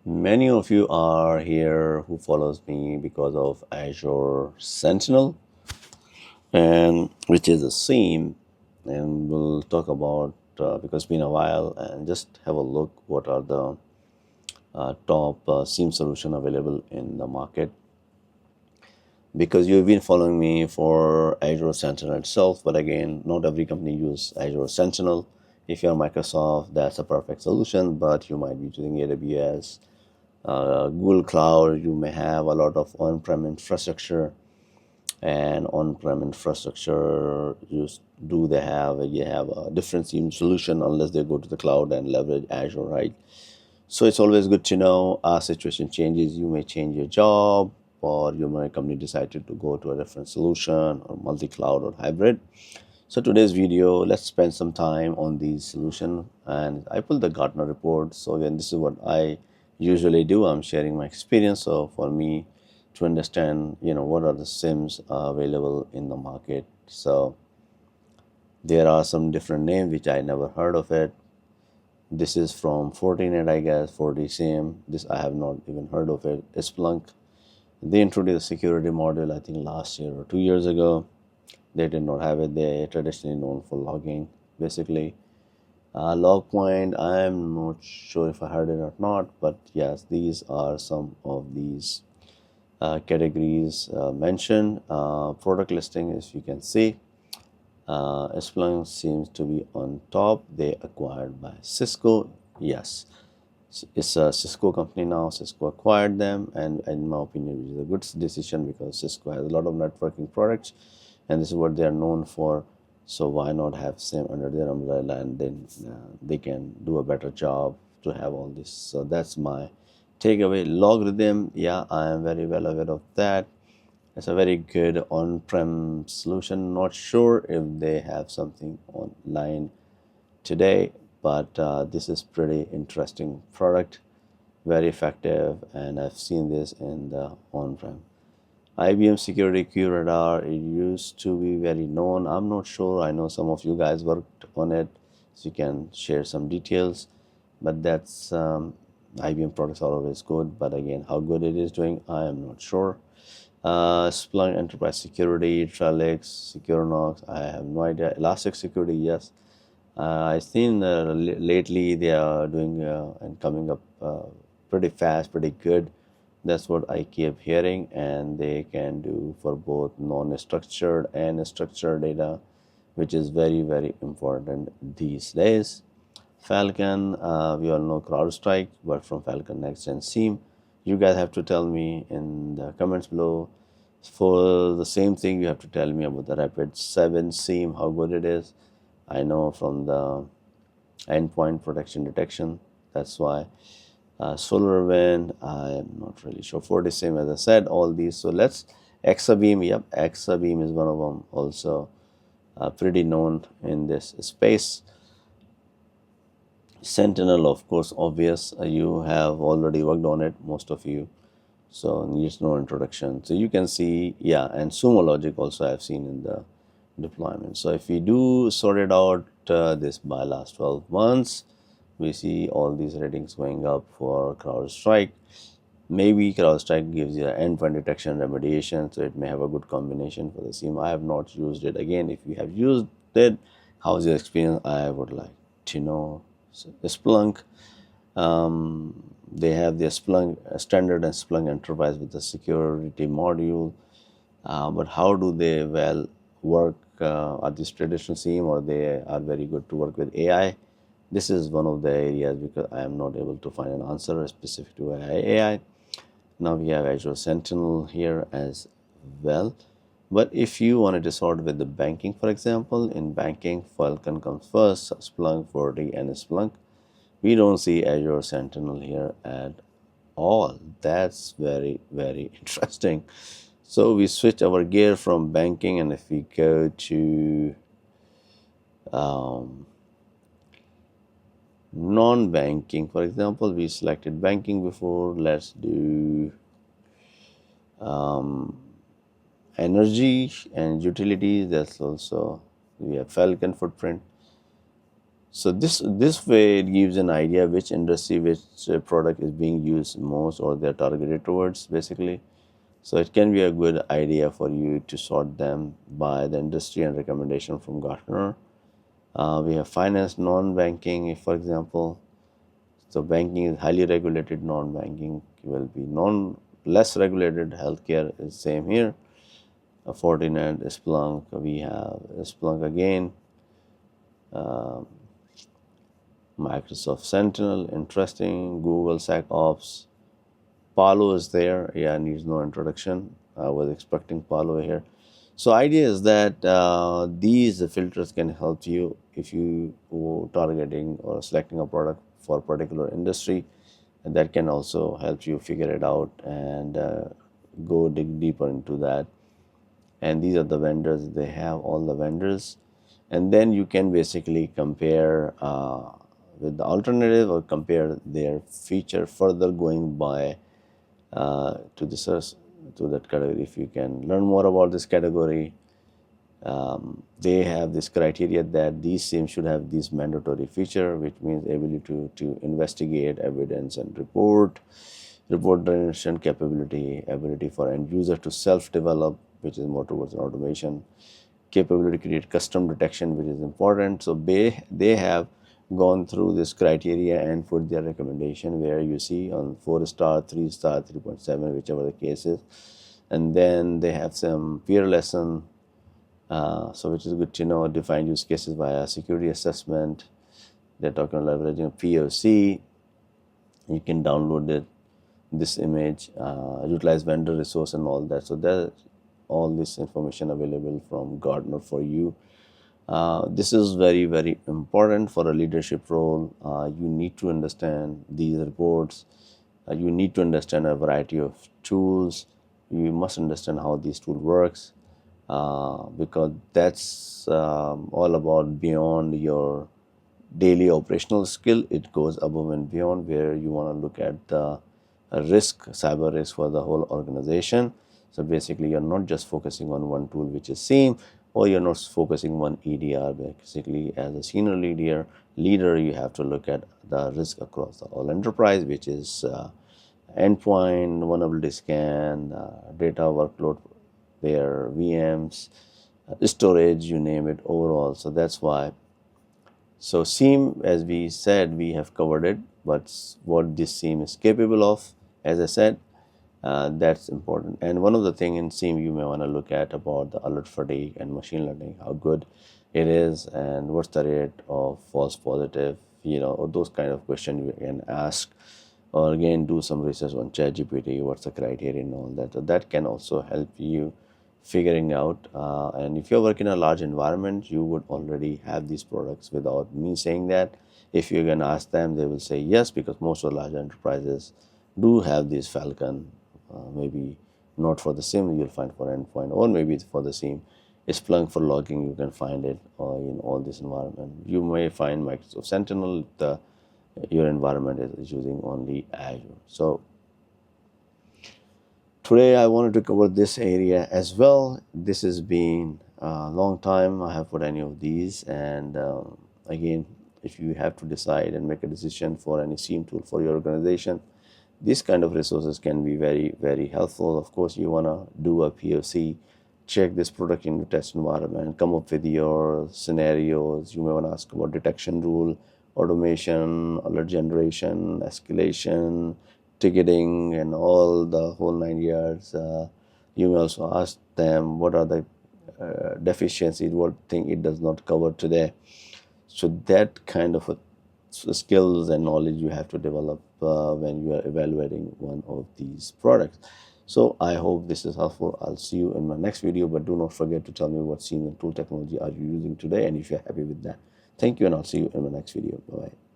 Many of you are here who follows me because of Azure Sentinel, and which is a SIEM, and we'll talk about because it's been a while and just have a look what are the top SIEM solution available in the market. Because you've been following me for Azure Sentinel itself, but again, not every company use Azure Sentinel. If you're Microsoft, that's a perfect solution, but you might be using AWS, Google Cloud. You may have a lot of on-prem infrastructure, and on-prem infrastructure you have a different SIEM solution unless they go to the cloud and leverage Azure, right? So it's always good to know our situation changes. You may change your job, or your company decided to go to a different solution or multi-cloud or hybrid. So today's video, let's spend some time on these solutions. And I pulled the Gartner report. So again, this is what I usually do. I'm sharing my experience. So for me to understand, what are the SIEMs available in the market. So there are some different names which I never heard of it. This is from Fortinet, I guess, 40 SIEM. This I have not even heard of it. Splunk. They introduced a security module, I think last year or 2 years ago. They did not have it. They traditionally known for logging, basically. LogPoint, I'm not sure if I heard it or not, but yes, these are some of these categories mentioned. Product listing, as you can see, Splunk seems to be on top. They acquired by Cisco. Yes, it's a Cisco company now. Cisco acquired them, and in my opinion, it is a good decision because Cisco has a lot of networking products, and this is what they are known for. So why not have SIEM under their umbrella, and then they can do a better job to have all this. So that's my takeaway. Logarithm, yeah, I am very well aware of that. It's a very good on-prem solution. Not sure if they have something online today, but this is pretty interesting product, very effective, and I've seen this in the on-prem. IBM Security QRadar, it used to be very known. I'm not sure. I know some of you guys worked on it, so you can share some details. But that's IBM products are always good. But again, how good it is doing, I am not sure. Splunk Enterprise Security, Trellix, SecureNox, I have no idea. Elastic Security, yes. I've seen lately they are doing and coming up pretty fast, pretty good. That's what I keep hearing, and they can do for both non-structured and structured data, which is very, very important these days. Falcon, we all know CrowdStrike, but from Falcon Next Gen SIEM, you guys have to tell me in the comments below. For the same thing, you have to tell me about the Rapid 7 SIEM, how good it is. I know from the endpoint protection detection, that's why. SolarWind, I'm not really sure. FortiSIEM, as I said, all these. So let's, Exabeam, yep, Exabeam is one of them, also pretty known in this space. Sentinel, of course, obvious. You have already worked on it, most of you, so needs no introduction. So you can see, yeah, and Sumo Logic also I've seen in the deployment. So if we do sort it out this by last 12 months, we see all these ratings going up for CrowdStrike. Maybe CrowdStrike gives you endpoint detection remediation, so it may have a good combination for the SIEM. I have not used it. Again, if you have used it, how's your experience? I would like to know. So Splunk, they have the Splunk standard and Splunk Enterprise with the security module. But how do they work? Are these traditional SIEM, or they are very good to work with AI? This is one of the areas because I am not able to find an answer specific to AI. Now we have Azure Sentinel here as well. But if you wanted to sort with the banking, for example, in banking, Falcon comes first, Splunk, Forti, and Splunk. We don't see Azure Sentinel here at all. That's very, very interesting. So we switch our gear from banking, and if we go to non-banking, for example, we selected banking before. Let's do energy and utilities. That's also, we have Falcon footprint. So this way it gives an idea which industry, which product is being used most or they're targeted towards basically. So it can be a good idea for you to sort them by the industry and recommendation from Gartner. We have finance, non-banking, for example. So banking is highly regulated, non-banking will be less regulated. Healthcare is same here. Fortinet, Splunk, we have Splunk again. Microsoft Sentinel, interesting. Google SecOps. Palo is there. Yeah, needs no introduction. I was expecting Palo here. So idea is that these filters can help you if you are targeting or selecting a product for a particular industry, and that can also help you figure it out and go dig deeper into that. And these are the vendors. They have all the vendors, and then you can basically compare with the alternative or compare their feature further going by to the search to that category. If you can learn more about this category, they have this criteria that these SIEM should have this mandatory feature, which means ability to investigate evidence and report generation capability, ability for end user to self-develop, which is more towards automation, capability to create custom detection, which is important. So they have gone through this criteria and put their recommendation where you see on 4-star, 3-star, 3.7, whichever the case is. And then they have some peer lesson, so which is good to know, define use cases via security assessment. They're talking about leveraging POC. You can download it, this image, utilize vendor resource and all that. So there's all this information available from Gartner for you. This is very, very important for a leadership role. You need to understand these reports. You need to understand a variety of tools. You must understand how this tool works, because that's all about beyond your daily operational skill. It goes above and beyond, where you want to look at the risk, cyber risk for the whole organization. So basically, you're not just focusing on one tool, which is SIEM, or you're not focusing on EDR. Basically, as a senior leader, you have to look at the risk across the whole enterprise, which is endpoint, vulnerability scan, data workload, their VMs, storage, you name it, overall. So that's why. So SIEM, as we said, we have covered it, but what this SIEM is capable of, as I said, that's important. And one of the things in SIEM you may want to look at about the alert fatigue and machine learning, how good it is, and what's the rate of false positive, or those kind of questions you can ask, or again do some research on ChatGPT, what's the criteria and all that. So that can also help you figuring out. And if you're working in a large environment, you would already have these products without me saying that. If you're going to ask them, they will say yes, because most of the large enterprises do have this Falcon. Maybe not for the SIEM, you'll find for endpoint, or maybe for the SIEM. Splunk for logging, you can find it in all this environment. You may find Microsoft Sentinel if your environment is using only Azure. So today I wanted to cover this area as well. This has been a long time I have put any of these, and again, if you have to decide and make a decision for any SIEM tool for your organization, these kind of resources can be very, very helpful. Of course, you want to do a POC, check this product in your test environment, come up with your scenarios. You may want to ask about detection rule, automation, alert generation, escalation, ticketing, and all the whole 9 yards. You may also ask them what are the deficiencies, what thing it does not cover today. So that kind of skills and knowledge you have to develop when you are evaluating one of these products. So I hope this is helpful. I'll see you in my next video, but do not forget to tell me what SIEM and tool technology are you using today, and if you're happy with that. Thank you, and I'll see you in my next video. Bye-bye.